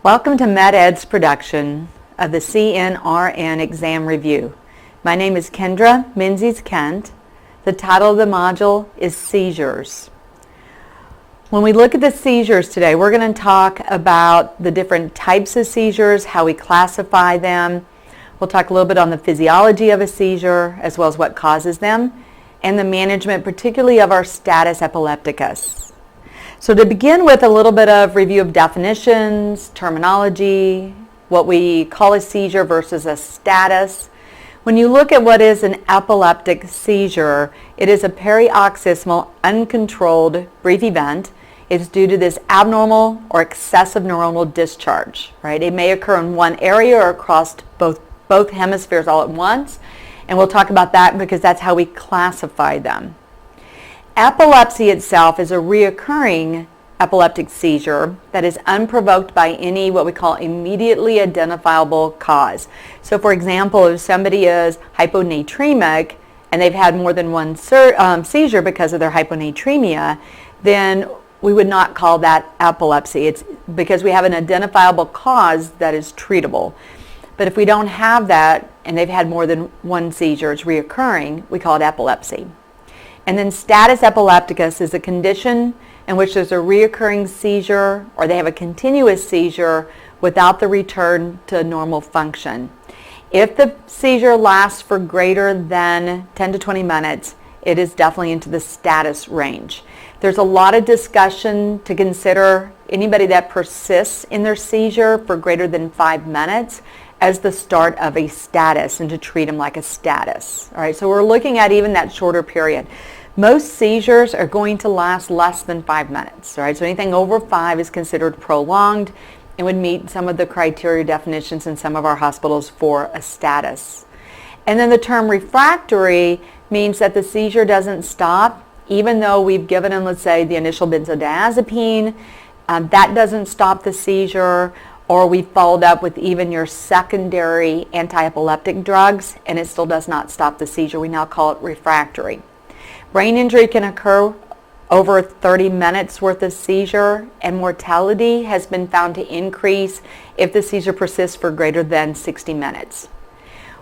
Welcome to MedEd's production of the CNRN exam review. My name is Kendra, Menzies Kent. The title of the module is Seizures. When we look at the seizures today, we're going to talk about the different types of seizures, how we classify them. We'll talk a little bit on the physiology of a seizure, as well as what causes them, and the management, particularly of our status epilepticus. So to begin with, a little bit of review of definitions, terminology, what we call a seizure versus a status. When you look at what is an epileptic seizure, it is a paroxysmal, uncontrolled, brief event. It's due to this abnormal or excessive neuronal discharge, right? It may occur in one area or across both hemispheres all at once, and we'll talk about that because that's how we classify them. Epilepsy itself is a reoccurring epileptic seizure that is unprovoked by any what we call immediately identifiable cause. So for example, if somebody is hyponatremic and they've had more than one seizure because of their hyponatremia, then we would not call that epilepsy. It's because we have an identifiable cause that is treatable. But if we don't have that and they've had more than one seizure, it's reoccurring, we call it epilepsy. And then status epilepticus is a condition in which there's a reoccurring seizure or they have a continuous seizure without the return to normal function. If the seizure lasts for greater than 10 to 20 minutes, it is definitely into the status range. There's a lot of discussion to consider anybody that persists in their seizure for greater than 5 minutes as the start of a status and to treat them like a status. All right, so we're looking at even that shorter period. Most seizures are going to last less than 5 minutes. All right, so anything over 5 is considered prolonged and would meet some of the criteria definitions in some of our hospitals for a status. And then the term refractory means that the seizure doesn't stop even though we've given them, let's say, the initial benzodiazepine. That doesn't stop the seizure, or we followed up with even your secondary anti-epileptic drugs and it still does not stop the seizure. We now call it refractory. Brain injury can occur over 30 minutes worth of seizure, and mortality has been found to increase if the seizure persists for greater than 60 minutes.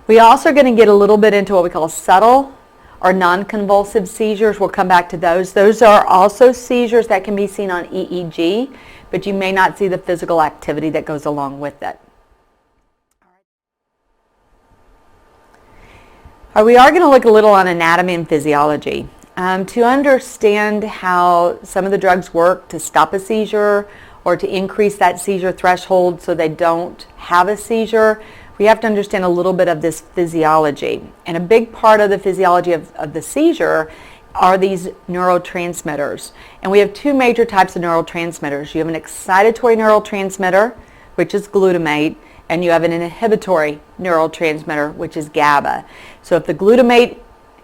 We also are going to get a little bit into what we call subtle or non-convulsive seizures. We'll come back to those. Those are also seizures that can be seen on EEG, but you may not see the physical activity that goes along with it. We are going to look a little on anatomy and physiology. To understand how some of the drugs work to stop a seizure or to increase that seizure threshold so they don't have a seizure, we have to understand a little bit of this physiology. And a big part of the physiology of the seizure are these neurotransmitters. And we have two major types of neurotransmitters. You have an excitatory neurotransmitter, which is glutamate, and you have an inhibitory neurotransmitter, which is GABA. So if the glutamate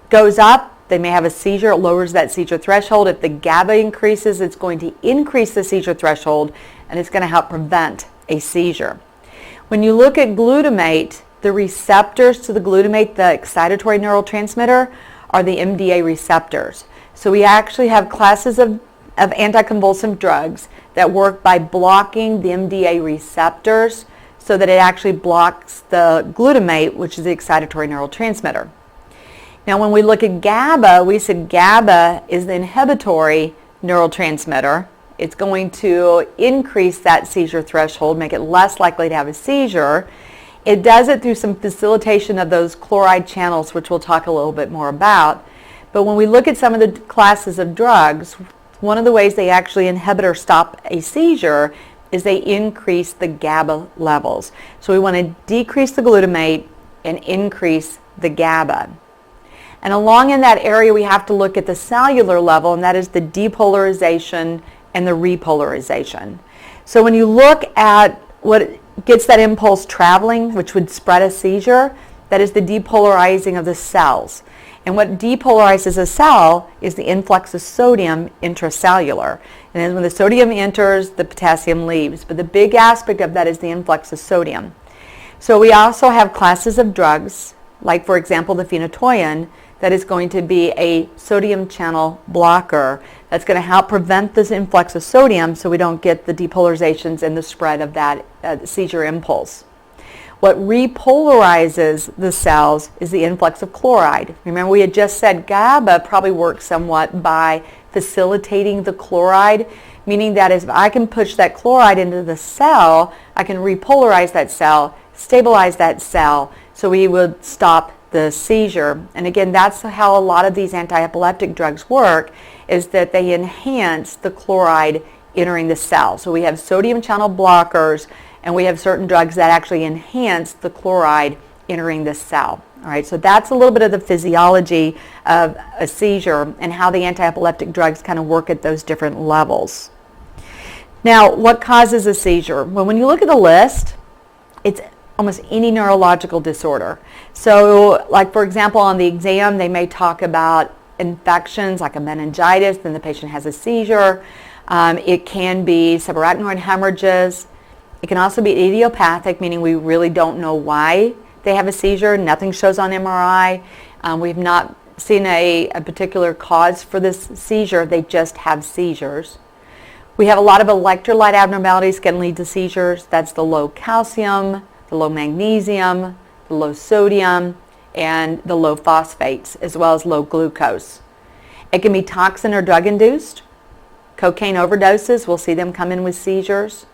goes up, they may have a seizure. It lowers that seizure threshold. If the GABA increases, it's going to increase the seizure threshold, and it's going to help prevent a seizure. When you look at glutamate, the receptors to the glutamate, the excitatory neurotransmitter, are the MDA receptors. So we actually have classes of anticonvulsant drugs that work by blocking the MDA receptors so that it actually blocks the glutamate, which is the excitatory neurotransmitter. Now when we look at GABA, we said GABA is the inhibitory neurotransmitter. It's going to increase that seizure threshold, make it less likely to have a seizure. It does it through some facilitation of those chloride channels, which we'll talk a little bit more about. But when we look at some of the classes of drugs, one of the ways they actually inhibit or stop a seizure is they increase the GABA levels. So we want to decrease the glutamate and increase the GABA. And along in that area, we have to look at the cellular level, and that is the depolarization and the repolarization. So when you look at what gets that impulse traveling, which would spread a seizure, that is the depolarizing of the cells. And what depolarizes a cell is the influx of sodium intracellular. And then when the sodium enters, the potassium leaves. But the big aspect of that is the influx of sodium. So we also have classes of drugs, like for example the phenytoin, that is going to be a sodium channel blocker That's going to help prevent this influx of sodium so we don't get the depolarizations and the spread of that seizure impulse. What repolarizes the cells is the influx of chloride. Remember, we had just said GABA probably works somewhat by facilitating the chloride, meaning that if I can push that chloride into the cell, I can repolarize that cell, stabilize that cell, so we would stop the seizure. And again, that's how a lot of these anti-epileptic drugs work, is that they enhance the chloride entering the cell. So we have sodium channel blockers, and we have certain drugs that actually enhance the chloride entering the cell. All right, so that's a little bit of the physiology of a seizure and how the anti-epileptic drugs kind of work at those different levels. Now, what causes a seizure? Well, when you look at the list, it's almost any neurological disorder. So, like for example, on the exam, they may talk about infections like a meningitis, then the patient has a seizure. It can be subarachnoid hemorrhages. It can also be idiopathic, meaning we really don't know why they have a seizure. Nothing shows on MRI. We've not seen a particular cause for this seizure. They just have seizures. We have a lot of electrolyte abnormalities can lead to seizures. That's the low calcium, the low magnesium, the low sodium, and the low phosphates, as well as low glucose. It can be toxin or drug induced. Cocaine overdoses, we'll see them come in with seizures.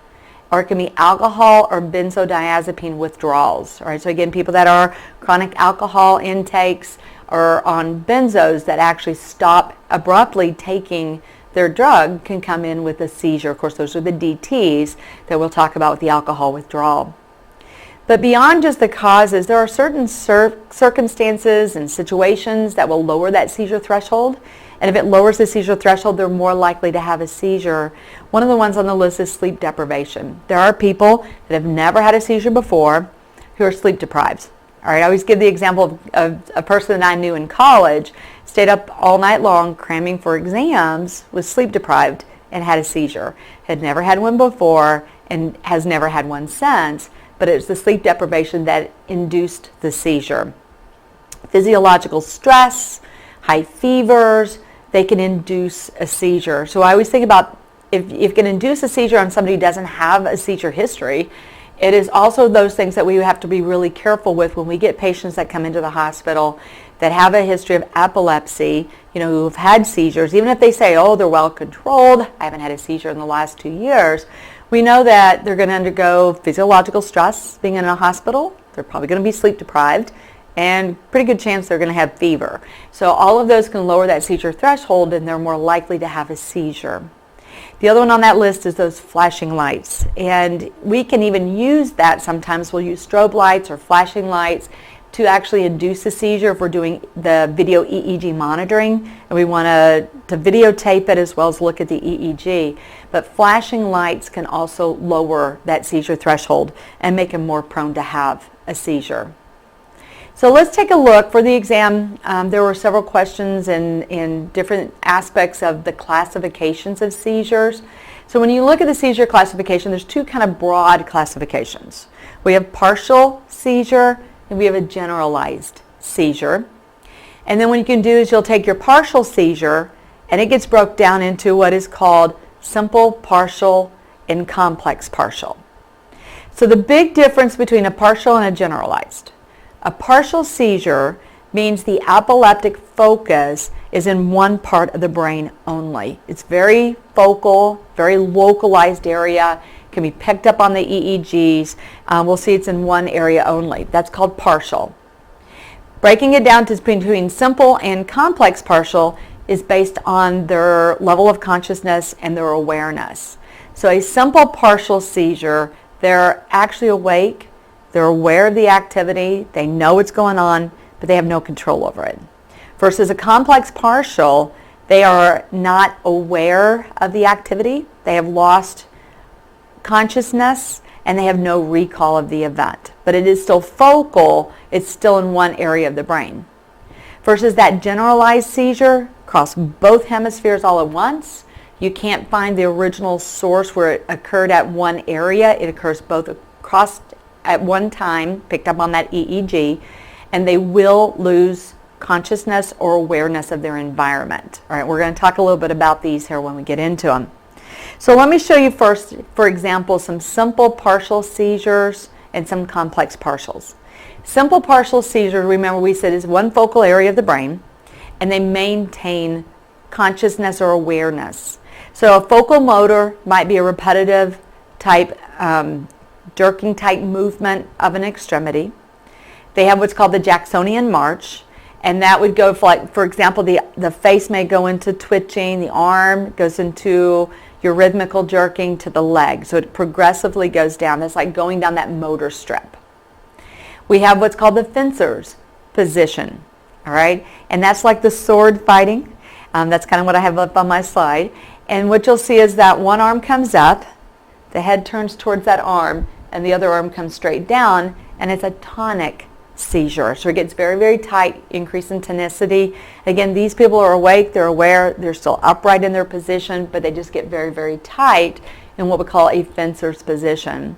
Or it can be alcohol or benzodiazepine withdrawals. All right, so again, people that are chronic alcohol intakes or on benzos that actually stop abruptly taking their drug can come in with a seizure. Of course, those are the DTs that we'll talk about with the alcohol withdrawal. But beyond just the causes, there are certain circumstances and situations that will lower that seizure threshold. And if it lowers the seizure threshold, they're more likely to have a seizure. One of the ones on the list is sleep deprivation. There are people that have never had a seizure before who are sleep deprived. All right, I always give the example of a person that I knew in college, stayed up all night long cramming for exams, was sleep deprived and had a seizure. Had never had one before and has never had one since, but it was the sleep deprivation that induced the seizure. Physiological stress, high fevers, they can induce a seizure. So I always think about if you can induce a seizure on somebody who doesn't have a seizure history, it is also those things that we have to be really careful with when we get patients that come into the hospital that have a history of epilepsy, who've had seizures. Even if they say, oh, they're well controlled, I haven't had a seizure in the last 2 years, we know that they're going to undergo physiological stress being in a hospital. They're probably going to be sleep deprived, and pretty good chance they're going to have fever. So all of those can lower that seizure threshold, and they're more likely to have a seizure. The other one on that list is those flashing lights, and we can even use that. Sometimes we'll use strobe lights or flashing lights to actually induce a seizure if we're doing the video EEG monitoring, and we want to videotape it as well as look at the EEG. But flashing lights can also lower that seizure threshold and make them more prone to have a seizure. So let's take a look. For the exam, there were several questions in different aspects of the classifications of seizures. So when you look at the seizure classification, there's two kind of broad classifications. We have partial seizure and we have a generalized seizure. And then what you can do is you'll take your partial seizure and it gets broke down into what is called simple partial and complex partial. So the big difference between a partial and a generalized. A partial seizure means the epileptic focus is in one part of the brain only. It's very focal, very localized area. It can be picked up on the EEGs. We'll see it's in one area only. That's called partial. Breaking it down to between simple and complex partial is based on their level of consciousness and their awareness. So a simple partial seizure, they're actually awake. They're aware of the activity, they know what's going on, but they have no control over it. Versus a complex partial, they are not aware of the activity, they have lost consciousness, and they have no recall of the event. But it is still focal, it's still in one area of the brain. Versus that generalized seizure, across both hemispheres all at once, you can't find the original source where it occurred at one area, it occurs both across at one time, picked up on that EEG, and they will lose consciousness or awareness of their environment. All right, we're going to talk a little bit about these here when we get into them. So let me show you first, for example, some simple partial seizures and some complex partials. Simple partial seizure, remember we said, is one focal area of the brain, and they maintain consciousness or awareness. So a focal motor might be a repetitive type, jerking type movement of an extremity. They have what's called the Jacksonian march, and that would go for, like, for example, the face may go into twitching, the arm goes into your rhythmical jerking to the leg. So it progressively goes down. It's like going down that motor strip. We have what's called the fencer's position, all right? And that's like the sword fighting. That's kind of what I have up on my slide. And what you'll see is that one arm comes up, the head turns towards that arm, and the other arm comes straight down, and it's a tonic seizure. So it gets very, very tight, increase in tonicity. Again, these people are awake, they're aware, they're still upright in their position, but they just get very, very tight in what we call a fencer's position.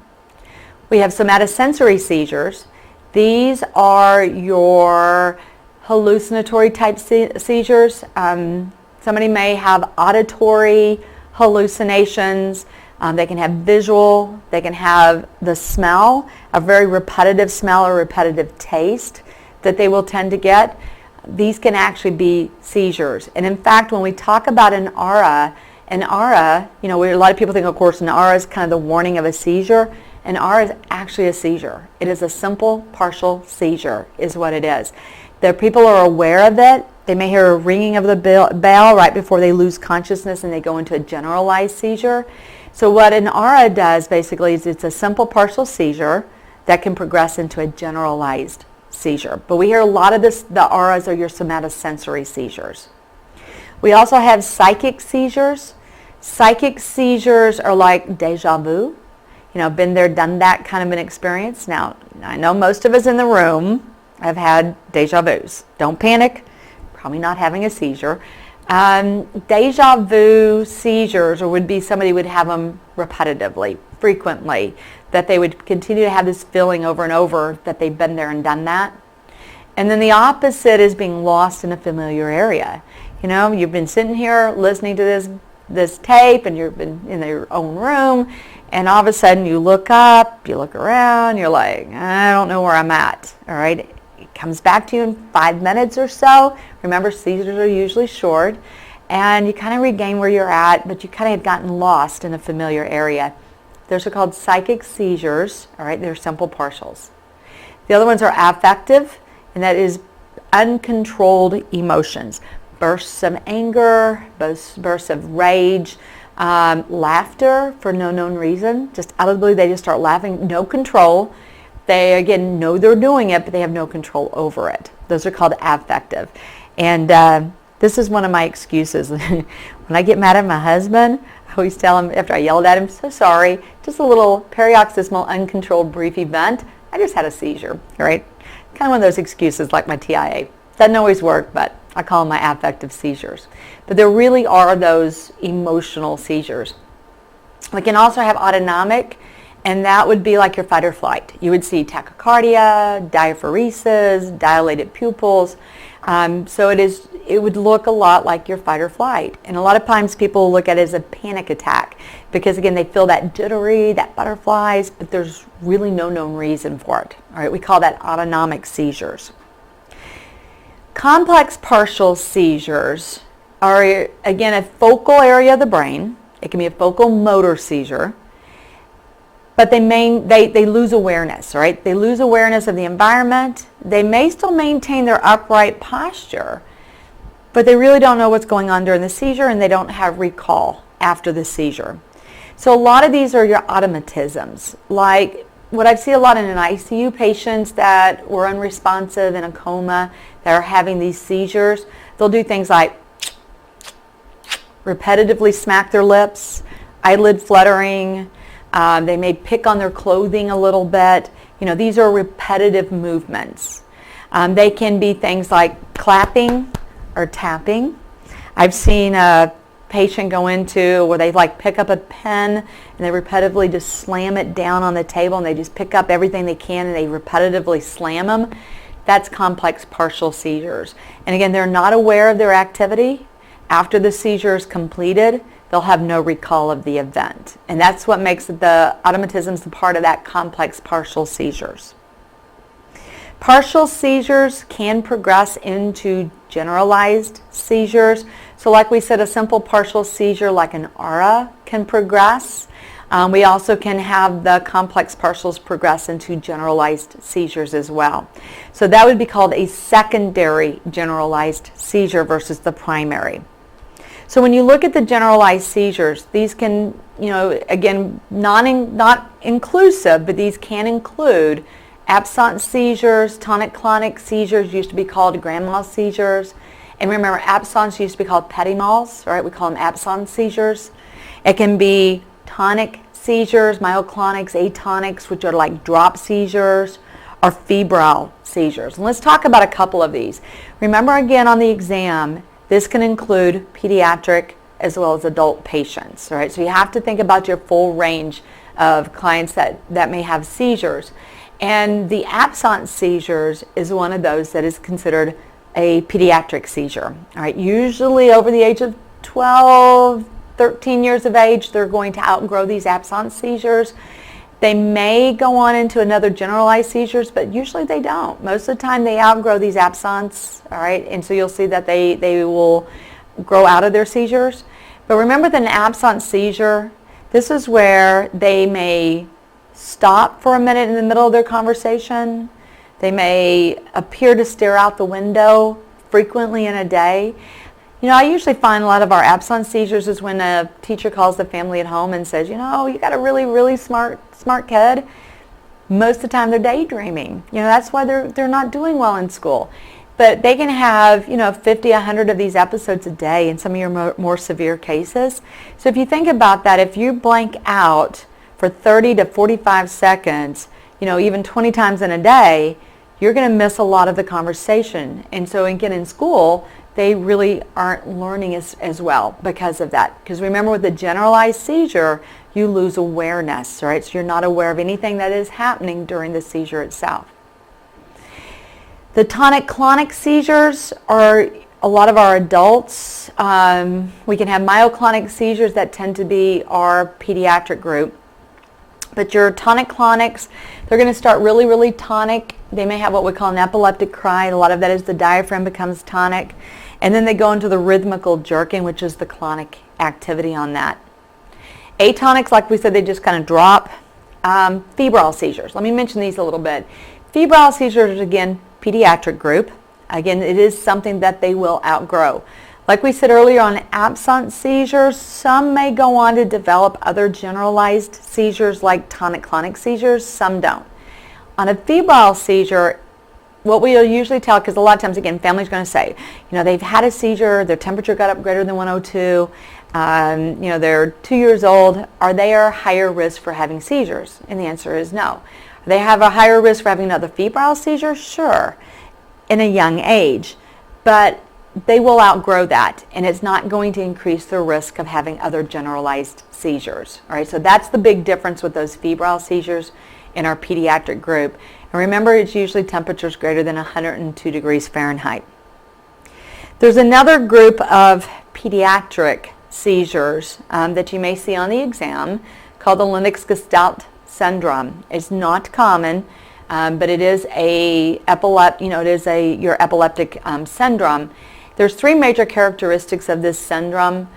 We have somatosensory seizures. These are your hallucinatory type seizures. Somebody may have auditory hallucinations. They can have visual, they can have the smell, a very repetitive smell or repetitive taste that they will tend to get. These can actually be seizures. And in fact, when we talk about an aura, you know, a lot of people think, of course, an aura is kind of the warning of a seizure. An aura is actually a seizure. It is a simple partial seizure is what it is. The people are aware of it. They may hear a ringing of the bell right before they lose consciousness and they go into a generalized seizure. So what an aura does basically is it's a simple partial seizure that can progress into a generalized seizure. But we hear a lot of the auras are your somatosensory seizures. We also have psychic seizures. Psychic seizures are like deja vu. You know, been there, done that kind of an experience. Now, I know most of us in the room have had deja vus. Don't panic. Probably not having a seizure. Deja vu seizures, or would be somebody would have them repetitively, frequently, that they would continue to have this feeling over and over that they've been there and done that. And then the opposite is being lost in a familiar area. You know, you've been sitting here listening to this tape, and you've been in your own room, and all of a sudden you look up, you look around, you're like, I don't know where I'm at, all right? It comes back to you in 5 minutes or so. Remember, seizures are usually short, and you kind of regain where you're at, but you kind of had gotten lost in a familiar area. Those are called psychic seizures, all right? They're simple partials. The other ones are affective, and that is uncontrolled emotions. Bursts of anger, bursts of rage, laughter for no known reason. Just out of the blue, they just start laughing, no control. They, again, know they're doing it, but they have no control over it. Those are called affective. And this is one of my excuses. When I get mad at my husband, I always tell him, after I yelled at him, so sorry, just a little paroxysmal, uncontrolled, brief event. I just had a seizure, right? Kind of one of those excuses like my TIA. Doesn't always work, but I call them my affective seizures. But there really are those emotional seizures. We can also have autonomic, and that would be like your fight or flight. You would see tachycardia, diaphoresis, dilated pupils. So it would look a lot like your fight or flight. And a lot of times people look at it as a panic attack because, again, they feel that jittery, that butterflies, but there's really no known reason for it. All right, we call that autonomic seizures. Complex partial seizures are, again, a focal area of the brain. It can be a focal motor seizure. But they lose awareness, right? They lose awareness of the environment. They may still maintain their upright posture, but they really don't know what's going on during the seizure, and they don't have recall after the seizure. So a lot of these are your automatisms, like what I see a lot in an ICU patients that were unresponsive in a coma that are having these seizures. They'll do things like repetitively smack their lips, eyelid fluttering. They may pick on their clothing a little bit. You know, these are repetitive movements. They can be things like clapping or tapping. I've seen a patient go into where they like pick up a pen and they repetitively just slam it down on the table, and they just pick up everything they can and they repetitively slam them that's complex partial seizures. And again, they're not aware of their activity. After the seizure is completed, they'll have no recall of the event. And that's what makes the automatisms a part of that complex partial seizures. Partial seizures can progress into generalized seizures. So like we said, a simple partial seizure like an aura can progress. We also can have the complex partials progress into generalized seizures as well. So that would be called a secondary generalized seizure versus the primary. So when you look at the generalized seizures, these can, again, not inclusive, but these can include absence seizures, tonic-clonic seizures used to be called grand mal seizures. And remember, absence used to be called petit mals, right? We call them absence seizures. It can be tonic seizures, myoclonics, atonics, which are like drop seizures, or febrile seizures. And let's talk about a couple of these. Remember again on the exam, this can include pediatric as well as adult patients, right? So you have to think about your full range of clients that may have seizures. And the absence seizures is one of those that is considered a pediatric seizure. All right, usually over the age of 12, 13 years of age, they're going to outgrow these absence seizures. They may go on into another generalized seizures, but usually they don't. Most of the time they outgrow these absence, all right? And so you'll see that they will grow out of their seizures. But remember that an absence seizure, this is where they may stop for a minute in the middle of their conversation. They may appear to stare out the window frequently in a day. I usually find a lot of our absence seizures is when a teacher calls the family at home and says, you got a really, really smart kid. Most of the time they're daydreaming. That's why they're not doing well in school. But they can have, 50, 100 of these episodes a day in some of your more severe cases. So if you think about that, if you blank out for 30 to 45 seconds, even 20 times in a day, you're going to miss a lot of the conversation. And so again, in school, they really aren't learning as well because of that. Because remember, with the generalized seizure, you lose awareness, right? So you're not aware of anything that is happening during the seizure itself. The tonic-clonic seizures are a lot of our adults. We can have myoclonic seizures that tend to be our pediatric group. But your tonic-clonics, they're going to start really, really tonic. They may have what we call an epileptic cry. A lot of that is the diaphragm becomes tonic. And then they go into the rhythmical jerking, which is the clonic activity on that. Atonics, like we said, they just kind of drop. Febrile seizures. Let me mention these a little bit. Febrile seizures, again, pediatric group. Again, it is something that they will outgrow. Like we said earlier on absence seizures, some may go on to develop other generalized seizures like tonic-clonic seizures, some don't. On a febrile seizure, what we'll usually tell, because a lot of times, again, family's going to say, they've had a seizure, their temperature got up greater than 102, they're 2 years old, are they a higher risk for having seizures? And the answer is no. They have a higher risk for having another febrile seizure? Sure, in a young age, but they will outgrow that, and it's not going to increase their risk of having other generalized seizures. All right, so that's the big difference with those febrile seizures in our pediatric group. And remember, it's usually temperatures greater than 102 degrees Fahrenheit. There's another group of pediatric seizures that you may see on the exam called the Lennox-Gastaut Syndrome. It's not common, but it is your epileptic syndrome. There's three major characteristics of this syndrome.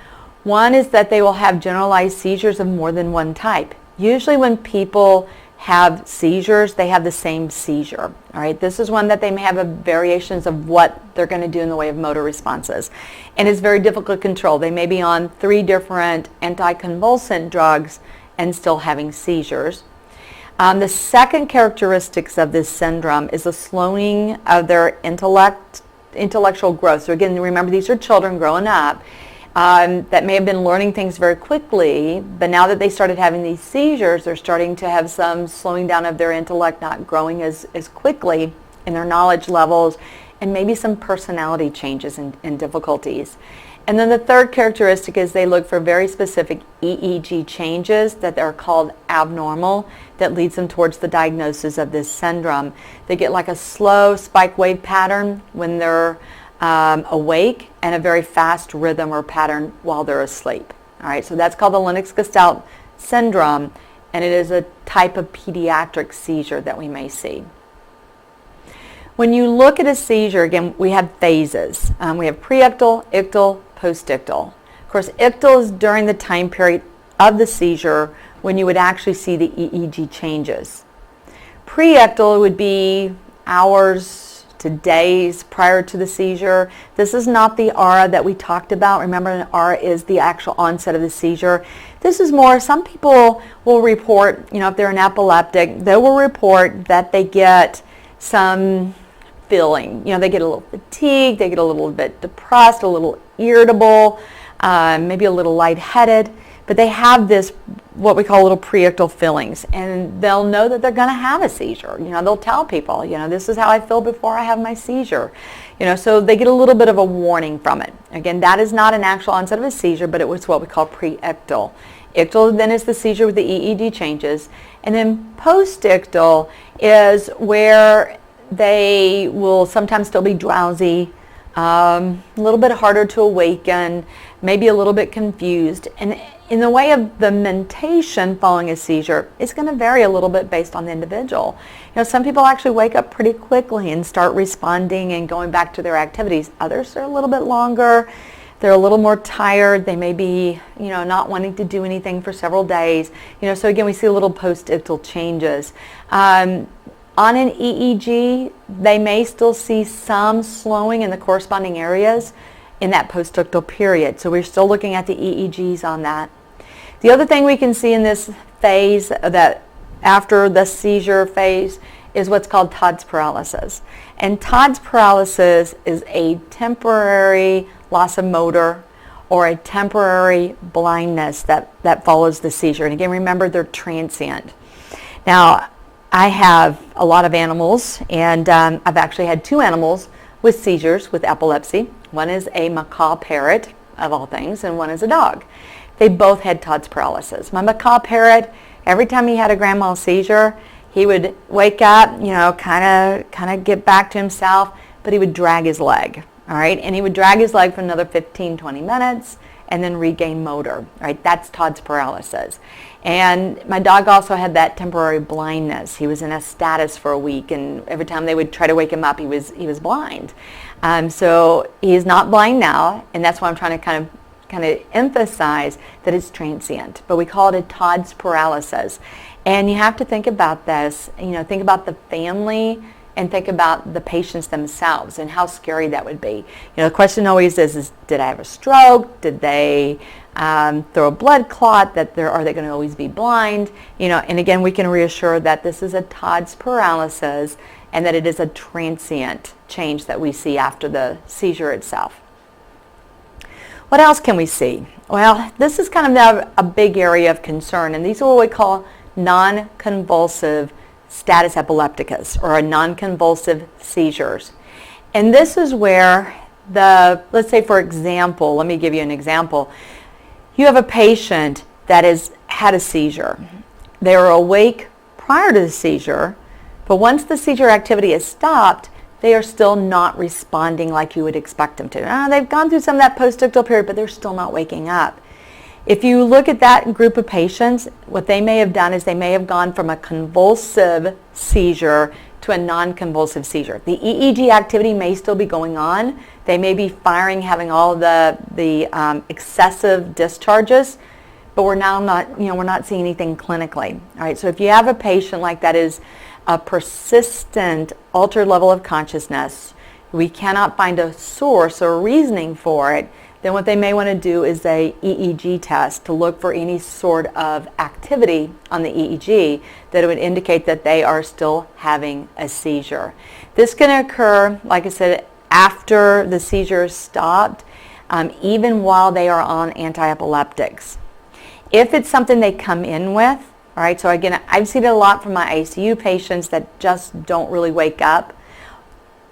One is that they will have generalized seizures of more than one type. Usually when people have seizures, they have the same seizure. All right, this is one that they may have variations of what they're going to do in the way of motor responses. And it's very difficult to control. They may be on 3 different anticonvulsant drugs and still having seizures. The second characteristics of this syndrome is a slowing of their intellectual growth. So again, remember, these are children growing up that may have been learning things very quickly, but now that they started having these seizures, they're starting to have some slowing down of their intellect, not growing as quickly in their knowledge levels, and maybe some personality changes and difficulties. And then the third characteristic is they look for very specific EEG changes that are called abnormal that leads them towards the diagnosis of this syndrome. They get like a slow spike wave pattern when they're awake and a very fast rhythm or pattern while they're asleep. All right, so that's called the Lennox-Gastaut Syndrome, and it is a type of pediatric seizure that we may see. When you look at a seizure, again, we have phases. We have preictal, ictal, postictal. Of course, ictal is during the time period of the seizure when you would actually see the EEG changes. Preictal would be hours to days prior to the seizure. This is not the aura that we talked about. Remember, an aura is the actual onset of the seizure. This is more, some people will report, if they're an epileptic, they will report that they get some feeling. They get a little fatigued, they get a little bit depressed, a little irritable, maybe a little lightheaded, but they have this, what we call little preictal feelings, and they'll know that they're going to have a seizure. They'll tell people, this is how I feel before I have my seizure. So they get a little bit of a warning from it. Again, that is not an actual onset of a seizure, but it was what we call preictal. Ictal then is the seizure with the EEG changes, and then postictal is where they will sometimes still be drowsy, a little bit harder to awaken, maybe a little bit confused. And in the way of the mentation following a seizure, it's going to vary a little bit based on the individual. Some people actually wake up pretty quickly and start responding and going back to their activities. Others are a little bit longer. They're a little more tired. They may be, not wanting to do anything for several days. So again, we see a little post-ictal changes. On an EEG, they may still see some slowing in the corresponding areas in that post-ictal period. So we're still looking at the EEGs on that. The other thing we can see in this phase, that after the seizure phase, is what's called Todd's paralysis. And Todd's paralysis is a temporary loss of motor or a temporary blindness that follows the seizure. And again, remember, they're transient. Now, I have a lot of animals, and I've actually had 2 animals with seizures with epilepsy. One is a macaw parrot, of all things, and one is a dog. They both had Todd's paralysis. My macaw parrot, every time he had a grand mal seizure, he would wake up, kind of get back to himself, but he would drag his leg, all right? And he would drag his leg for another 15, 20 minutes and then regain motor, all right? That's Todd's paralysis. And my dog also had that temporary blindness. He was in a status for a week, and every time they would try to wake him up, he was blind. So he is not blind now, and that's why I'm trying to kind of emphasize that it's transient. But we call it a Todd's paralysis. And you have to think about this, think about the family and think about the patients themselves and how scary that would be. The question always is did I have a stroke? Did they throw a blood clot? Are they going to always be blind? And again, we can reassure that this is a Todd's paralysis and that it is a transient change that we see after the seizure itself. What else can we see? Well, this is kind of a big area of concern, and these are what we call non-convulsive status epilepticus, or a non-convulsive seizures. And this is where let's say, for example, let me give you an example. You have a patient that has had a seizure. They were awake prior to the seizure, but once the seizure activity is stopped, they are still not responding like you would expect them to. They've gone through some of that post-ictal period, but they're still not waking up. If you look at that group of patients, what they may have done is they may have gone from a convulsive seizure to a non-convulsive seizure. The EEG activity may still be going on. They may be firing, having all the excessive discharges, but we're now not, we're not seeing anything clinically. All right, so if you have a patient like that is a persistent altered level of consciousness, we cannot find a source or reasoning for it, then what they may want to do is a EEG test to look for any sort of activity on the EEG that would indicate that they are still having a seizure. This can occur, like I said, after the seizure is stopped, even while they are on anti-epileptics. If it's something they come in with, all right, so again, I've seen it a lot from my ICU patients that just don't really wake up.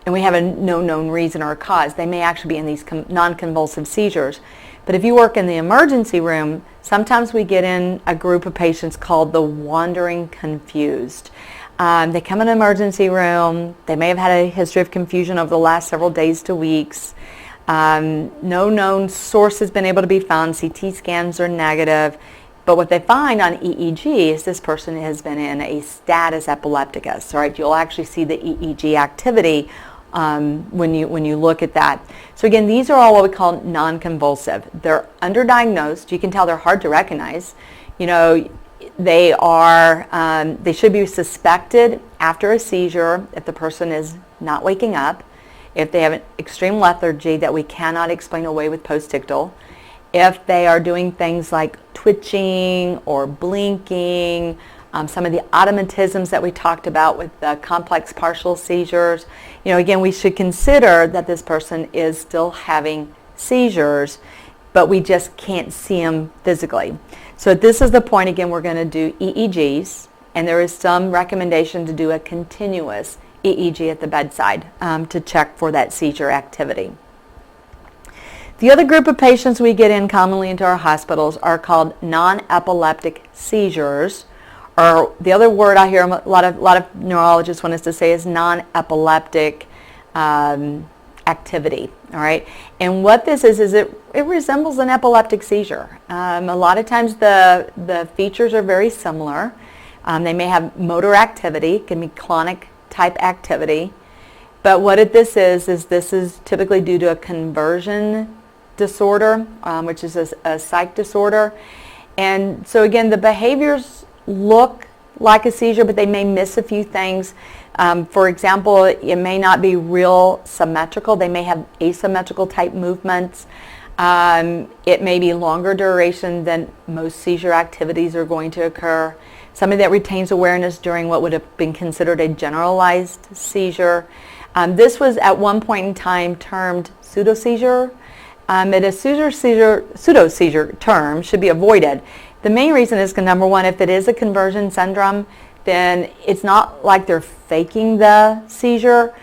and we have no known reason or cause, they may actually be in these non-convulsive seizures. But if you work in the emergency room, sometimes we get in a group of patients called the wandering confused. They come in an emergency room. They may have had a history of confusion over the last several days to weeks. No known source has been able to be found. CT scans are negative. But what they find on EEG is this person has been in a status epilepticus. Right? You'll actually see the EEG activity when you look at that. So again, these are all what we call non-convulsive. They're underdiagnosed. You can tell they're hard to recognize. You know, they should be suspected after a seizure if the person is not waking up, if they have an extreme lethargy that we cannot explain away with postictal, if they are doing things like twitching or blinking, some of the automatisms that we talked about with the complex partial seizures. You know, again, we should consider that this person is still having seizures, but we just can't see them physically. So this is the point, again, we're going to do EEGs, and there is some recommendation to do a continuous EEG at the bedside to check for that seizure activity. The other group of patients we get in commonly into our hospitals are called non-epileptic seizures, or the other word I hear a lot of neurologists want us to say is non-epileptic activity. All right, and what this is it resembles an epileptic seizure. A lot of times the features are very similar. They may have motor activity, can be clonic type activity, but what this is typically due to a conversion disorder, which is a psych disorder. And so again, the behaviors look like a seizure, but they may miss a few things. For example, it may not be real symmetrical. They may have asymmetrical type movements. It may be longer duration than most seizure activities are going to occur. Somebody that retains awareness during what would have been considered a generalized seizure. This was at one point in time termed pseudoseizure. And a pseudoseizure term should be avoided. The main reason is, number one, if it is a conversion syndrome, then it's not like they're faking the seizure.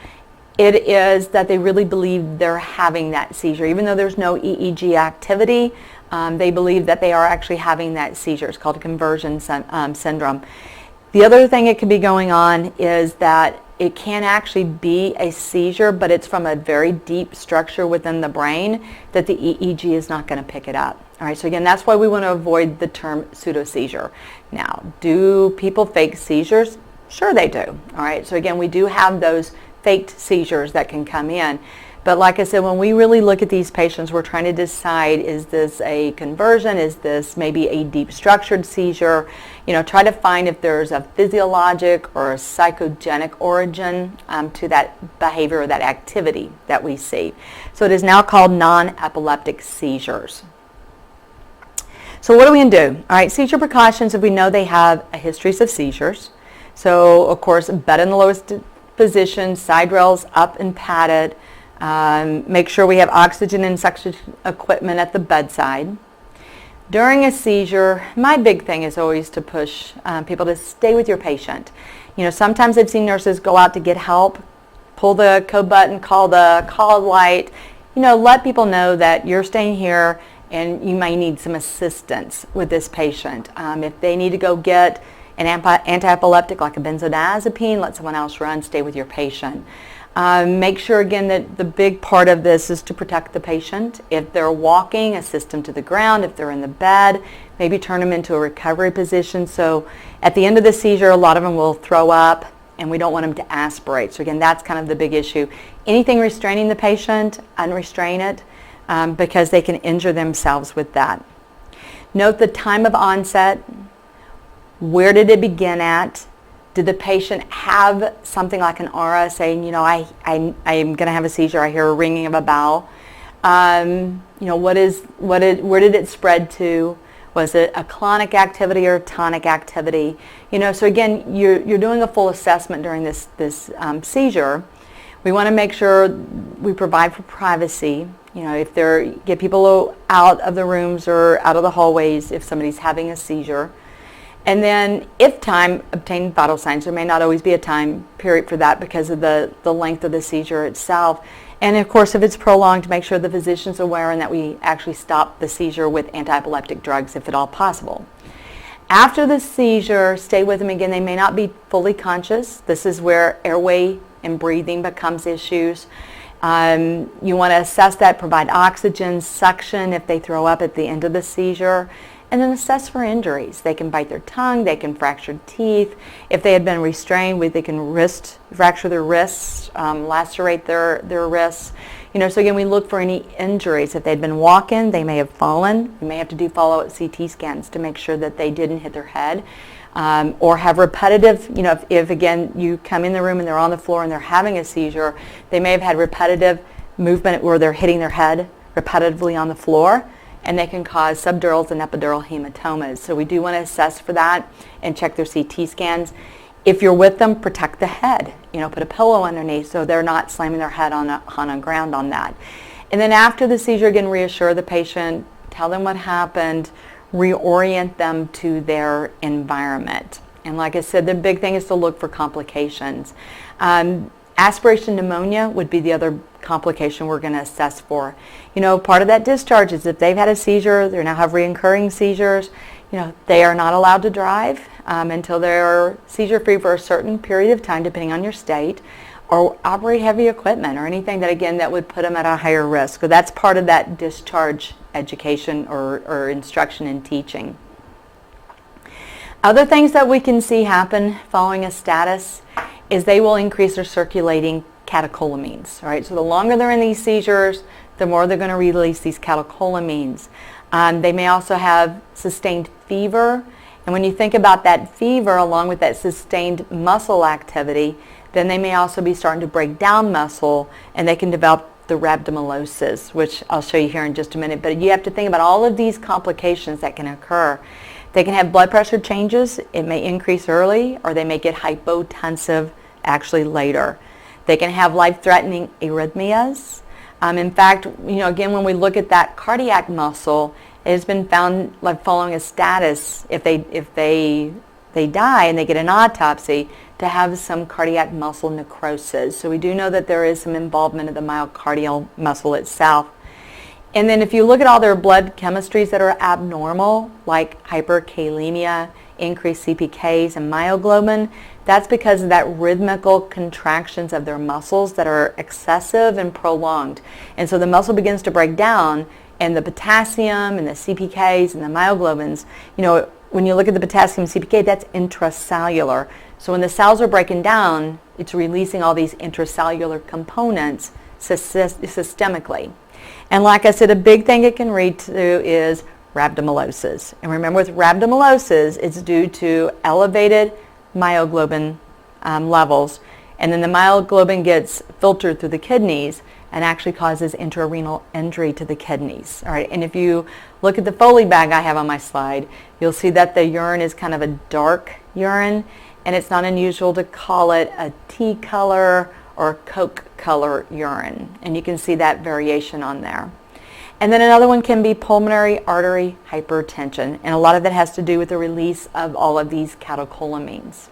It is that they really believe they're having that seizure. Even though there's no EEG activity, they believe that they are actually having that seizure. It's called a conversion syndrome. The other thing that could be going on is that it can actually be a seizure, but it's from a very deep structure within the brain that the EEG is not going to pick it up. All right, so again, that's why we want to avoid the term pseudoseizure. Now, do people fake seizures? Sure they do. All right, so again, we do have those faked seizures that can come in. But like I said, when we really look at these patients, we're trying to decide, is this a conversion? Is this maybe a deep structured seizure? You know, try to find if there's a physiologic or a psychogenic origin to that behavior or that activity that we see. So it is now called non-epileptic seizures. So what are we going to do? All right, seizure precautions, if we know they have a history of seizures. So, of course, bed in the lowest position, side rails up and padded. Make sure we have oxygen and suction equipment at the bedside. During a seizure, my big thing is always to push people to stay with your patient. You know, sometimes I've seen nurses go out to get help, pull the code button, call the call light. You know, let people know that you're staying here and you may need some assistance with this patient. If they need to go get an anti-epileptic like a benzodiazepine, let someone else run, stay with your patient. Make sure again that the big part of this is to protect the patient. If they're walking, assist them to the ground. If they're in the bed, maybe turn them into a recovery position. So at the end of the seizure, a lot of them will throw up and we don't want them to aspirate. So again, that's kind of the big issue. Anything restraining the patient, unrestrain it because they can injure themselves with that. Note the time of onset. Where did it begin at? Did the patient have something like an aura saying, you know, I am going to have a seizure, I hear a ringing of a bell? You know, where did it spread to? Was it a clonic activity or a tonic activity? You know, so again, you're doing a full assessment during this seizure. We want to make sure we provide for privacy. You know, get people out of the rooms or out of the hallways if somebody's having a seizure. And then if time, obtain vital signs. There may not always be a time period for that because of the length of the seizure itself. And of course, if it's prolonged, make sure the physician's aware and that we actually stop the seizure with anti-epileptic drugs if at all possible. After the seizure, stay with them again. They may not be fully conscious. This is where airway and breathing becomes issues. You want to assess that, provide oxygen, suction if they throw up at the end of the seizure, and then assess for injuries. They can bite their tongue, they can fracture teeth. If they had been restrained, they can fracture their wrists, lacerate their wrists. So again, we look for any injuries. If they'd been walking, they may have fallen. We may have to do follow-up CT scans to make sure that they didn't hit their head. Or have repetitive, if again you come in the room and they're on the floor and they're having a seizure, they may have had repetitive movement where they're hitting their head repetitively on the floor, and they can cause subdurals and epidural hematomas. So we do want to assess for that and check their CT scans. If you're with them, protect the head. Put a pillow underneath so they're not slamming their head on the ground on that. And then after the seizure, again, reassure the patient, tell them what happened, reorient them to their environment. And like I said, the big thing is to look for complications. Aspiration pneumonia would be the other complication we're going to assess for. Part of that discharge is if they've had a seizure, they now have reoccurring seizures, they are not allowed to drive until they're seizure-free for a certain period of time, depending on your state, or operate heavy equipment or anything that would put them at a higher risk. So that's part of that discharge education or instruction and teaching. Other things that we can see happen following a status is they will increase their circulating catecholamines. Right? So the longer they're in these seizures, the more they're going to release these catecholamines. They may also have sustained fever. And when you think about that fever along with that sustained muscle activity, then they may also be starting to break down muscle, and they can develop the rhabdomyolysis, which I'll show you here in just a minute. But you have to think about all of these complications that can occur. They can have blood pressure changes. It may increase early, or they may get hypotensive actually later. They can have life-threatening arrhythmias. In fact, again, when we look at that cardiac muscle, it has been found, like following a status, if they die and they get an autopsy, to have some cardiac muscle necrosis. So we do know that there is some involvement of the myocardial muscle itself. And then if you look at all their blood chemistries that are abnormal, like hyperkalemia, increased CPKs, and myoglobin, that's because of that rhythmical contractions of their muscles that are excessive and prolonged. And so the muscle begins to break down, and the potassium and the CPKs and the myoglobins, when you look at the potassium CPK, that's intracellular. So when the cells are breaking down, it's releasing all these intracellular components systemically. And like I said, a big thing it can lead to is rhabdomyolysis. And remember, with rhabdomyolysis, it's due to elevated myoglobin levels. And then the myoglobin gets filtered through the kidneys and actually causes intrarenal injury to the kidneys. All right, and if you look at the Foley bag I have on my slide, you'll see that the urine is kind of a dark urine, and it's not unusual to call it a tea color or Coke color urine. And you can see that variation on there. And then another one can be pulmonary artery hypertension, and a lot of that has to do with the release of all of these catecholamines.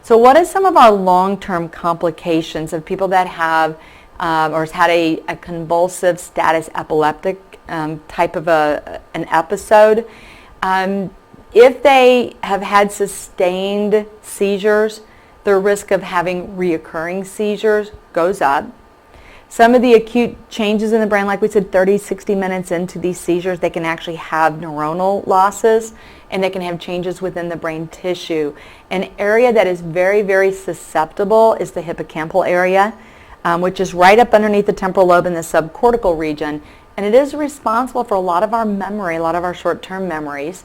So what are some of our long-term complications of people that have or has had a convulsive status epileptic type of an episode? If they have had sustained seizures, their risk of having reoccurring seizures goes up. Some of the acute changes in the brain, like we said, 30, 60 minutes into these seizures, they can actually have neuronal losses, and they can have changes within the brain tissue. An area that is very, very susceptible is the hippocampal area, which is right up underneath the temporal lobe in the subcortical region. And it is responsible for a lot of our memory, a lot of our short-term memories.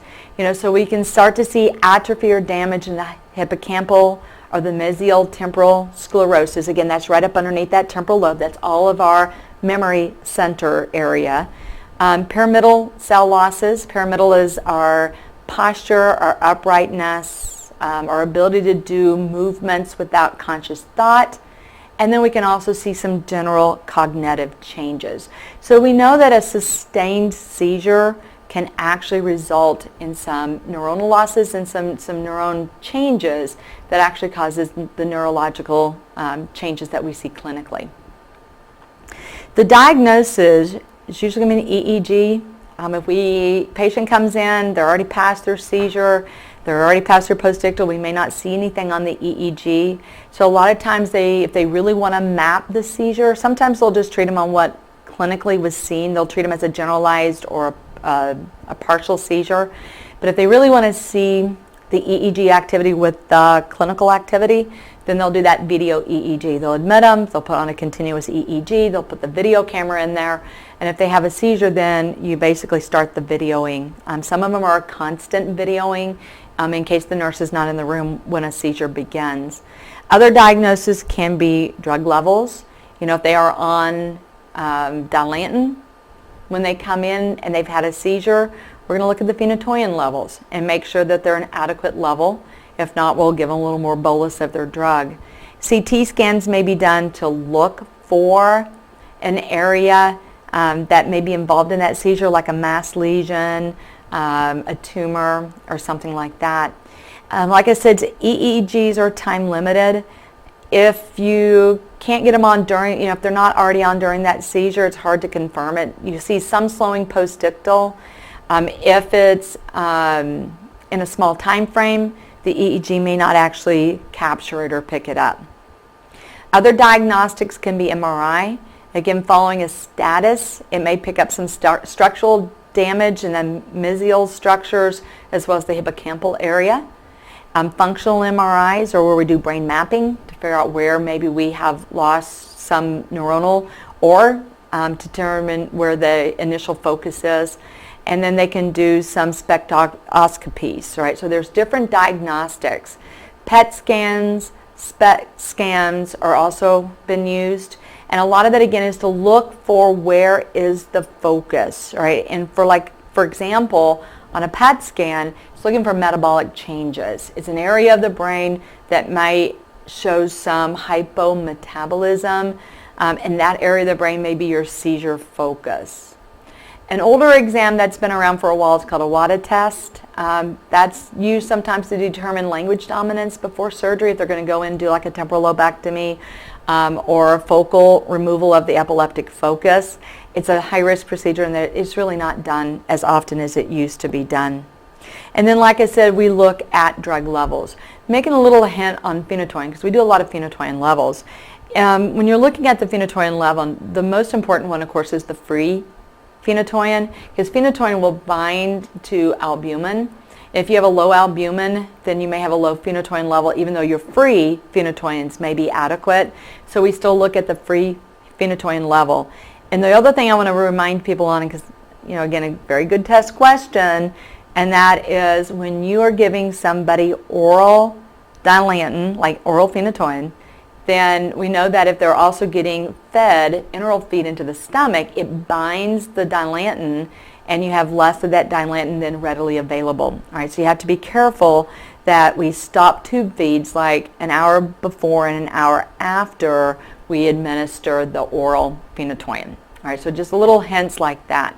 So we can start to see atrophy or damage in the hippocampal or the mesial temporal sclerosis. Again, that's right up underneath that temporal lobe. That's all of our memory center area. Pyramidal cell losses. Pyramidal is our posture, our uprightness, our ability to do movements without conscious thought. And then we can also see some general cognitive changes. So we know that a sustained seizure can actually result in some neuronal losses and some neuron changes that actually causes the neurological changes that we see clinically. The diagnosis is usually going to be an EEG. If patient comes in, they're already past their seizure, they're already past their postictal, we may not see anything on the EEG. So a lot of times if they really want to map the seizure, sometimes they'll just treat them on what clinically was seen. They'll treat them as a generalized or a partial seizure. But if they really want to see the EEG activity with the clinical activity, then they'll do that video EEG. They'll admit them, they'll put on a continuous EEG, they'll put the video camera in there, and if they have a seizure, then you basically start the videoing. Some of them are constant videoing in case the nurse is not in the room when a seizure begins. Other diagnoses can be drug levels. If they are on Dilantin when they come in and they've had a seizure, we're going to look at the phenytoin levels and make sure that they're an adequate level. If not, we'll give them a little more bolus of their drug. CT scans may be done to look for an area that may be involved in that seizure, like a mass lesion, a tumor, or something like that. Like I said, EEGs are time limited. If you can't get them on during, if they're not already on during that seizure, it's hard to confirm it. You see some slowing postictal. If it's in a small time frame, the EEG may not actually capture it or pick it up. Other diagnostics can be MRI. Again, following a status, it may pick up some structural damage in the mesial structures as well as the hippocampal area. Functional MRIs are where we do brain mapping to figure out where maybe we have lost some neuronal or determine where the initial focus is. And then they can do some spectroscopies, right? So there's different diagnostics. PET scans, SPECT scans are also been used. And a lot of that, again, is to look for where is the focus, right? And for example, on a PET scan, it's looking for metabolic changes. It's an area of the brain that might show some hypometabolism, and that area of the brain may be your seizure focus. An older exam that's been around for a while is called a WADA test. That's used sometimes to determine language dominance before surgery if they're going to go in and do like a temporal lobectomy or focal removal of the epileptic focus. It's a high-risk procedure and it's really not done as often as it used to be done. And then, like I said, we look at drug levels. Making a little hint on phenytoin, because we do a lot of phenytoin levels. When you're looking at the phenytoin level, the most important one, of course, is the free phenytoin, because phenytoin will bind to albumin. If you have a low albumin, then you may have a low phenytoin level, even though your free phenytoins may be adequate. So we still look at the free phenytoin level. And the other thing I want to remind people on, because, again, a very good test question, and that is when you are giving somebody oral Dilantin, like oral phenytoin, then we know that if they're also getting fed, enteral feed into the stomach, it binds the Dilantin and you have less of that Dilantin than readily available. All right, so you have to be careful that we stop tube feeds like an hour before and an hour after we administer the oral phenytoin. All right, so just a little hints like that.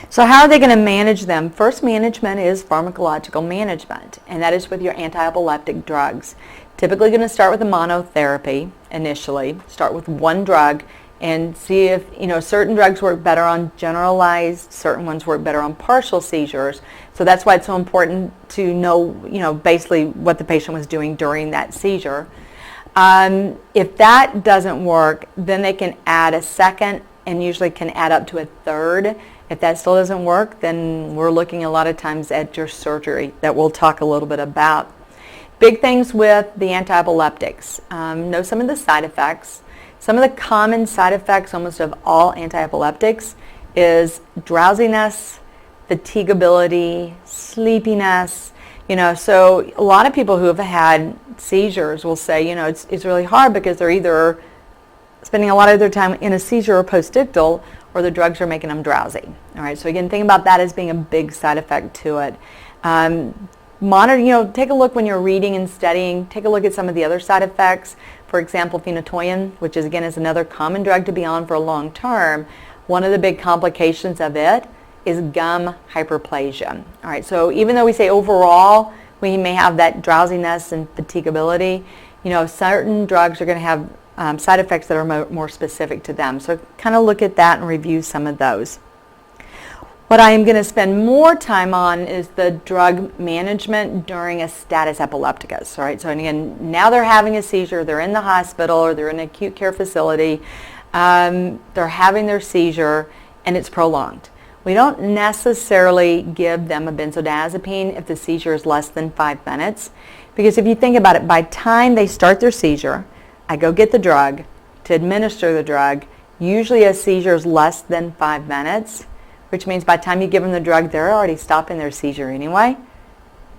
So how are they going to manage them? First management is pharmacological management, and that is with your anti-epileptic drugs. Typically going to start with a monotherapy initially, start with one drug and see if, certain drugs work better on generalized, certain ones work better on partial seizures. So that's why it's so important to know, basically what the patient was doing during that seizure. If that doesn't work, then they can add a second and usually can add up to a third. If that still doesn't work, then we're looking a lot of times at your surgery that we'll talk a little bit about. Big things with the anti-epileptics. Know some of the side effects. Some of the common side effects almost of all anti-epileptics is drowsiness, fatigability, sleepiness. So a lot of people who have had seizures will say, it's really hard because they're either spending a lot of their time in a seizure or postictal, or the drugs are making them drowsy. All right, so again, think about that as being a big side effect to it. Monitor, take a look when you're reading and studying. Take a look at some of the other side effects. For example, phenytoin, which is another common drug to be on for a long term. One of the big complications of it is gum hyperplasia. All right, so even though we say overall we may have that drowsiness and fatigability, you know, certain drugs are going to have side effects that are more specific to them. So kind of look at that and review some of those. What I am going to spend more time on is the drug management during a status epilepticus. All right, so again, now they're having a seizure, they're in the hospital or they're in an acute care facility, they're having their seizure and it's prolonged. We don't necessarily give them a benzodiazepine if the seizure is less than 5 minutes, because if you think about it, by the time they start their seizure, I go get the drug to administer the drug. Usually a seizure is less than 5 minutes, which means by the time you give them the drug, they're already stopping their seizure anyway.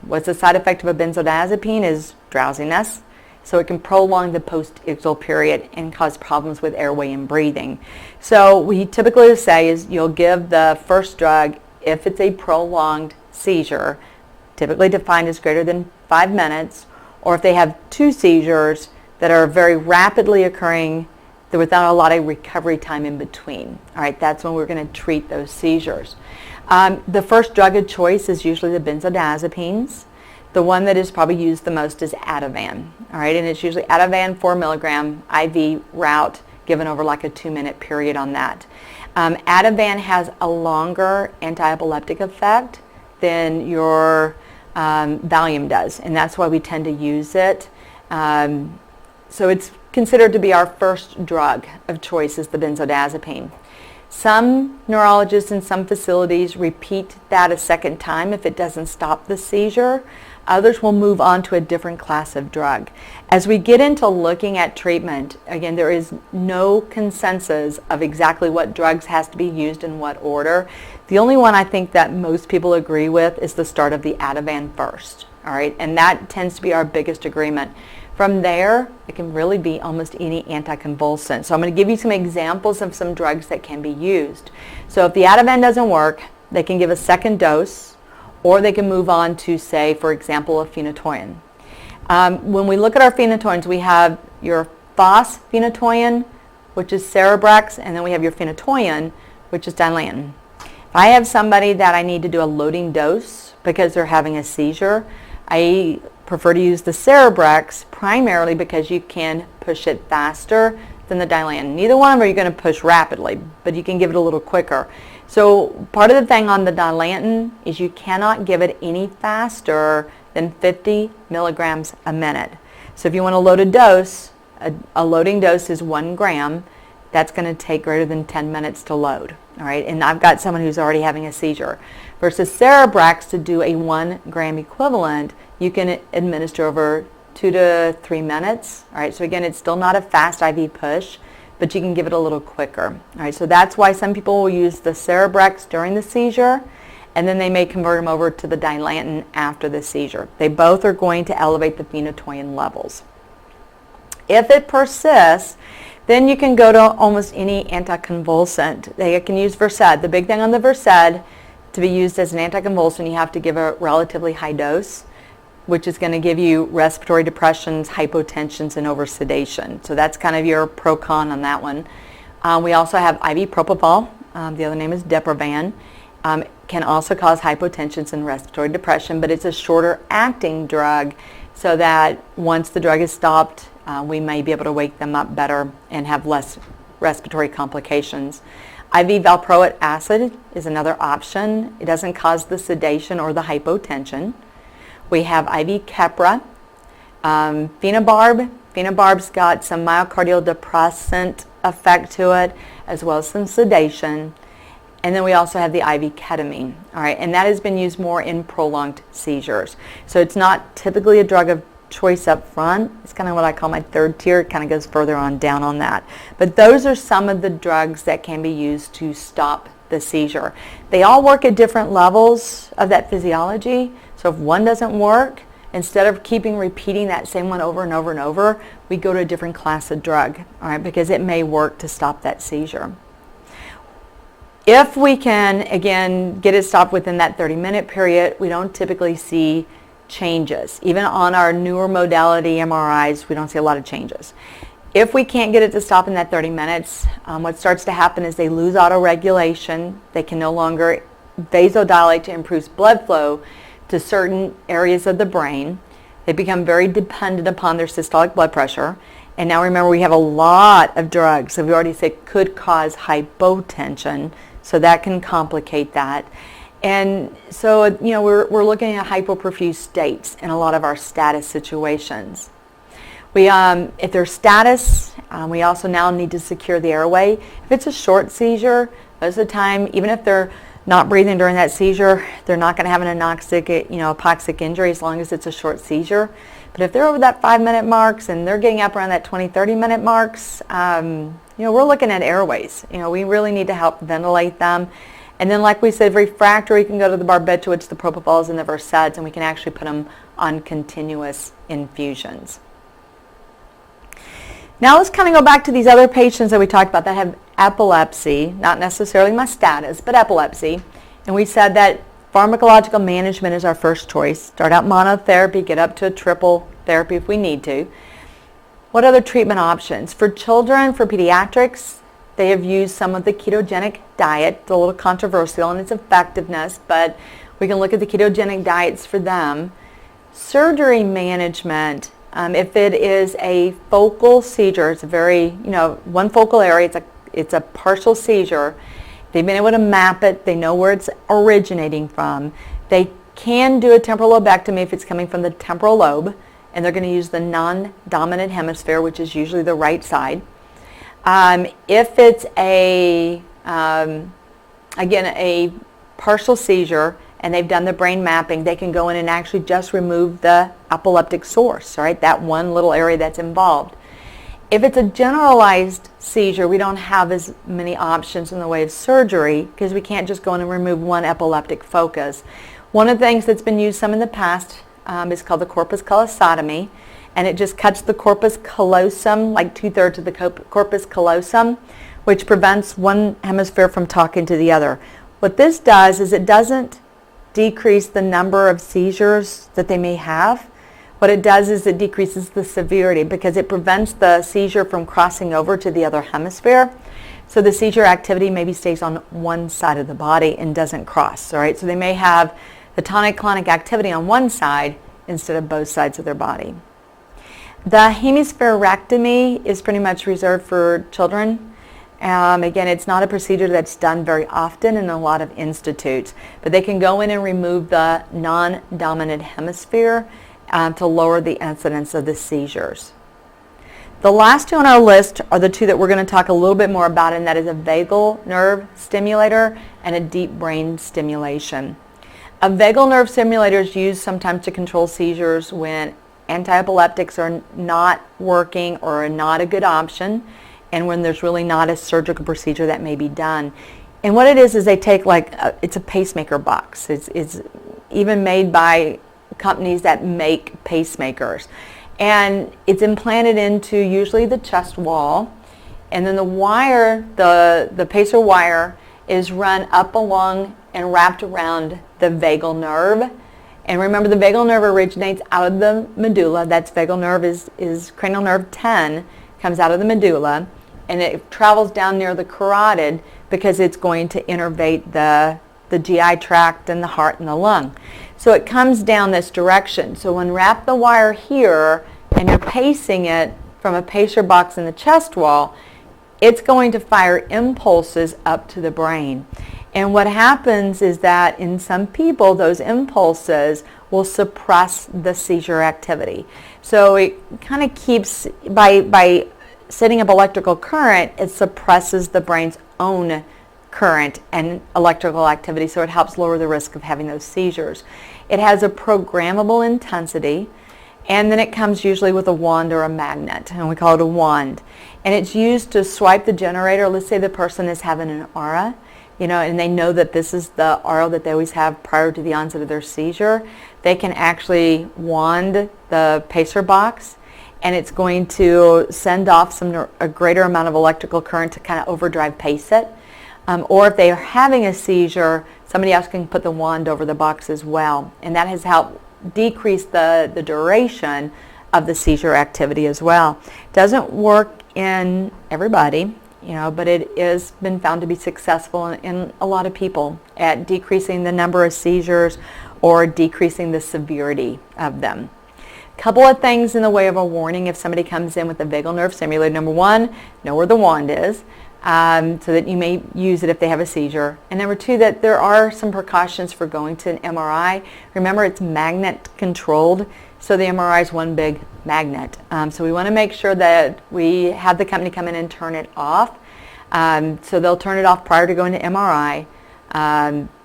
What's the side effect of a benzodiazepine is drowsiness. So it can prolong the post-ictal period and cause problems with airway and breathing. So we typically say is you'll give the first drug if it's a prolonged seizure, typically defined as greater than 5 minutes, or if they have 2 seizures that are very rapidly occurring without a lot of recovery time in between. All right, that's when we're going to treat those seizures. The first drug of choice is usually the benzodiazepines. The one that is probably used the most is Ativan. All right, and it's usually Ativan 4 milligram IV route given over like a 2-minute period on that. Ativan has a longer anti-epileptic effect than your Valium does, and that's why we tend to use it. So it's considered to be our first drug of choice is the benzodiazepine. Some neurologists in some facilities repeat that a second time if it doesn't stop the seizure. Others will move on to a different class of drug. As we get into looking at treatment, again, there is no consensus of exactly what drugs has to be used in what order. The only one I think that most people agree with is the start of the Ativan first. All right, and that tends to be our biggest agreement. From there, it can really be almost any anticonvulsant. So I'm going to give you some examples of some drugs that can be used. So if the Ativan doesn't work, they can give a second dose, or they can move on to, say, for example, a phenytoin. When we look at our phenytoins, we have your phosphenytoin, which is Cerebrex, and then we have your phenytoin, which is Dilantin. If I have somebody that I need to do a loading dose because they're having a seizure, I prefer to use the Cerebrex primarily because you can push it faster than the Dilantin. Neither one of them are you going to push rapidly, but you can give it a little quicker. So part of the thing on the Dilantin is you cannot give it any faster than 50 milligrams a minute. So if you want to load a dose, a loading dose is 1 gram. That's going to take greater than 10 minutes to load. All right, and I've got someone who's already having a seizure. Versus Cerebrex, to do a 1 gram equivalent, you can administer over 2 to 3 minutes. All right, so again, it's still not a fast IV push, but you can give it a little quicker. All right, so that's why some people will use the Cerebrex during the seizure, and then they may convert them over to the Dilantin after the seizure. They both are going to elevate the phenytoin levels. If it persists, then you can go to almost any anticonvulsant. They can use Versed. The big thing on the Versed, to be used as an anticonvulsant, you have to give a relatively high dose, which is going to give you respiratory depressions, hypotensions, and oversedation. So that's kind of your pro-con on that one. We also have IV propofol. The other name is Deprivan. Can also cause hypotensions and respiratory depression, but it's a shorter acting drug so that once the drug is stopped, we may be able to wake them up better and have less respiratory complications. IV valproic acid is another option. It doesn't cause the sedation or the hypotension. We have IV Keppra, phenobarb. Phenobarb's got some myocardial depressant effect to it, as well as some sedation. And then we also have the IV ketamine. All right, and that has been used more in prolonged seizures. So it's not typically a drug of choice up front. It's kind of what I call my third tier. It kind of goes further on down on that. But those are some of the drugs that can be used to stop the seizure. They all work at different levels of that physiology. So if one doesn't work, instead of repeating that same one over and over and over, we go to a different class of drug, all right, because it may work to stop that seizure. If we can, again, get it stopped within that 30-minute period, we don't typically see changes. Even on our newer modality MRIs, we don't see a lot of changes. If we can't get it to stop in that 30 minutes, what starts to happen is they lose autoregulation. They can no longer vasodilate to improve blood flow to certain areas of the brain. They become very dependent upon their systolic blood pressure. And now remember, we have a lot of drugs that we already said could cause hypotension, so that can complicate that. And so, you know, we're looking at hypoperfused states in a lot of our status situations. If there's status, we also now need to secure the airway. If it's a short seizure, most of the time, even if they're not breathing during that seizure, they're not going to have an hypoxic injury as long as it's a short seizure. But if they're over that 5-minute marks and they're getting up around that 20-30-minute marks, we're looking at airways. We really need to help ventilate them. And then, like we said, refractory can go to the barbiturates, the propofols, and the Verseds, and we can actually put them on continuous infusions. Now let's kind of go back to these other patients that we talked about that have epilepsy, not necessarily my status, but epilepsy. And we said that pharmacological management is our first choice. Start out monotherapy, get up to a triple therapy if we need to. What other treatment options? For children, for pediatrics, they have used some of the ketogenic diet. It's a little controversial in its effectiveness, but we can look at the ketogenic diets for them. Surgery management, if it is a focal seizure, it's a very, one focal area, it's a partial seizure. They've been able to map it. They know where it's originating from. They can do a temporal lobectomy if it's coming from the temporal lobe, and they're going to use the non-dominant hemisphere, which is usually the right side. If it's a partial seizure and they've done the brain mapping, they can go in and actually just remove the epileptic source, right? That one little area that's involved. If it's a generalized seizure, we don't have as many options in the way of surgery because we can't just go in and remove one epileptic focus. One of the things that's been used some in the past is called the corpus callosotomy, and it just cuts the corpus callosum, like 2/3 of the corpus callosum, which prevents one hemisphere from talking to the other. What this does is it doesn't decrease the number of seizures that they may have. What it does is it decreases the severity because it prevents the seizure from crossing over to the other hemisphere. So the seizure activity maybe stays on one side of the body and doesn't cross, all right? So they may have the tonic-clonic activity on one side instead of both sides of their body. The hemispherectomy is pretty much reserved for children. Again, it's not a procedure that's done very often in a lot of institutes, but they can go in and remove the non-dominant hemisphere to lower the incidence of the seizures. The last two on our list are the two that we're going to talk a little bit more about, and that is a vagal nerve stimulator and a deep brain stimulation. A vagal nerve stimulator is used sometimes to control seizures when anti-epileptics are not working or are not a good option, and when there's really not a surgical procedure that may be done. And what it is they take it's a pacemaker box. It's even made by companies that make pacemakers. And it's implanted into usually the chest wall, and then the wire, the pacer wire, is run up along and wrapped around the vagal nerve. And remember, the vagal nerve originates out of the medulla. That's vagal nerve is cranial nerve 10, comes out of the medulla, and it travels down near the carotid because it's going to innervate the GI tract and the heart and the lung. So it comes down this direction. So when wrap the wire here and you're pacing it from a pacer box in the chest wall, it's going to fire impulses up to the brain. And what happens is that in some people, those impulses will suppress the seizure activity. So it kind of keeps, by setting up electrical current, it suppresses the brain's own current and electrical activity, so it helps lower the risk of having those seizures. It has a programmable intensity, and then it comes usually with a wand or a magnet, and we call it a wand. And it's used to swipe the generator. Let's say the person is having an aura, and they know that this is the aura that they always have prior to the onset of their seizure. They can actually wand the pacer box, and it's going to send off a greater amount of electrical current to kind of overdrive pace it. Or if they are having a seizure, somebody else can put the wand over the box as well. And that has helped decrease the duration of the seizure activity as well. Doesn't work in everybody. but it has been found to be successful in a lot of people at decreasing the number of seizures or decreasing the severity of them. Couple of things in the way of a warning if somebody comes in with a vagal nerve stimulator. Number one, know where the wand is, so that you may use it if they have a seizure. And number two, that there are some precautions for going to an MRI. Remember, it's magnet controlled, so the MRI is one big magnet. So we want to make sure that we have the company come in and turn it off. So they'll turn it off prior to going to MRI.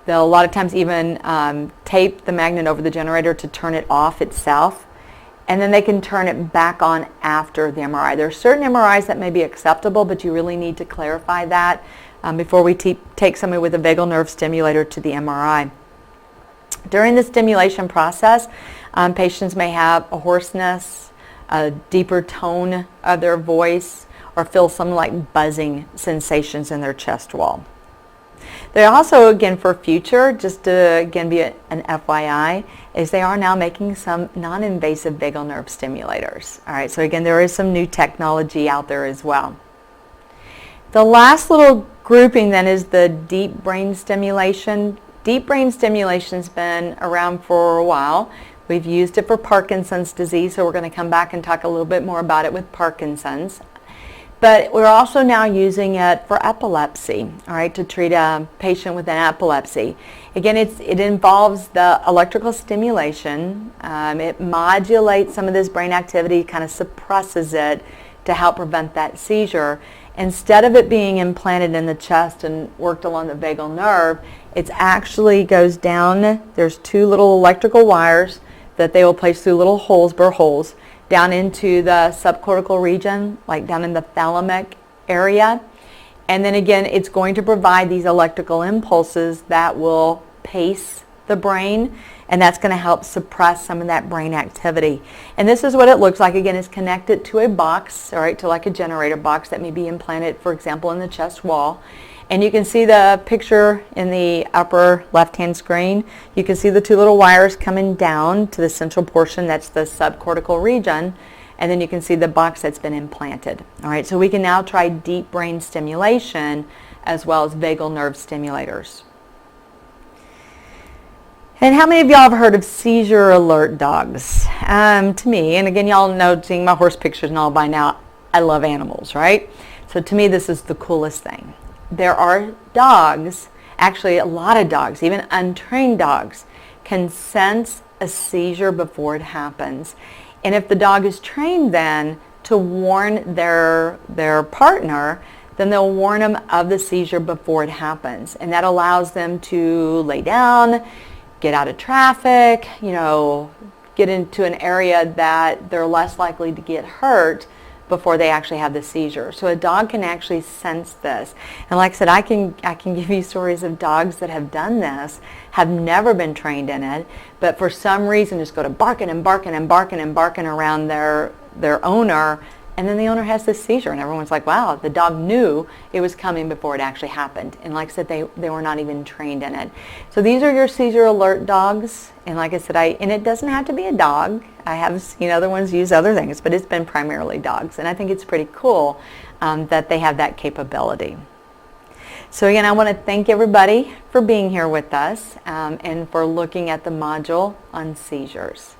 They'll a lot of times even tape the magnet over the generator to turn it off itself. And then they can turn it back on after the MRI. There are certain MRIs that may be acceptable, but you really need to clarify that before we take somebody with a vagal nerve stimulator to the MRI. During the stimulation process, patients may have a hoarseness, a deeper tone of their voice, or feel some like buzzing sensations in their chest wall. They also, again, for future, just to again be an FYI, is they are now making some non-invasive vagal nerve stimulators. All right, so again, there is some new technology out there as well. The last little grouping then is the deep brain stimulation. Deep brain stimulation's been around for a while. We've used it for Parkinson's disease, so we're going to come back and talk a little bit more about it with Parkinson's. But we're also now using it for epilepsy, all right, to treat a patient with an epilepsy. Again, it involves the electrical stimulation. It modulates some of this brain activity, kind of suppresses it to help prevent that seizure. Instead of it being implanted in the chest and worked along the vagal nerve, it actually goes down. There's two little electrical wires that they will place through little holes, burr holes, down into the subcortical region, like down in the thalamic area. And then again, it's going to provide these electrical impulses that will pace the brain, and that's going to help suppress some of that brain activity. And this is what it looks like. Again, it's connected to a box, all right, to like a generator box that may be implanted, for example, in the chest wall. And you can see the picture in the upper left-hand screen. You can see the two little wires coming down to the central portion, that's the subcortical region, and then you can see the box that's been implanted. All right, so we can now try deep brain stimulation as well as vagal nerve stimulators. And how many of y'all have heard of seizure alert dogs? To me, and again, y'all know, seeing my horse pictures and all by now, I love animals, right? So to me, this is the coolest thing. There are dogs, actually a lot of dogs, even untrained dogs, can sense a seizure before it happens. And if the dog is trained then to warn their partner, then they'll warn them of the seizure before it happens. And that allows them to lay down, get out of traffic, get into an area that they're less likely to get hurt before they actually have the seizure. So a dog can actually sense this. And like I said, I can give you stories of dogs that have done this, have never been trained in it, but for some reason just go to barking and barking and barking and barking around their owner, and then the owner has this seizure, and everyone's like, wow, the dog knew it was coming before it actually happened. And like I said, they were not even trained in it. So these are your seizure alert dogs. And like I said, and it doesn't have to be a dog. I have seen other ones use other things, but it's been primarily dogs. And I think it's pretty cool that they have that capability. So again, I want to thank everybody for being here with us and for looking at the module on seizures.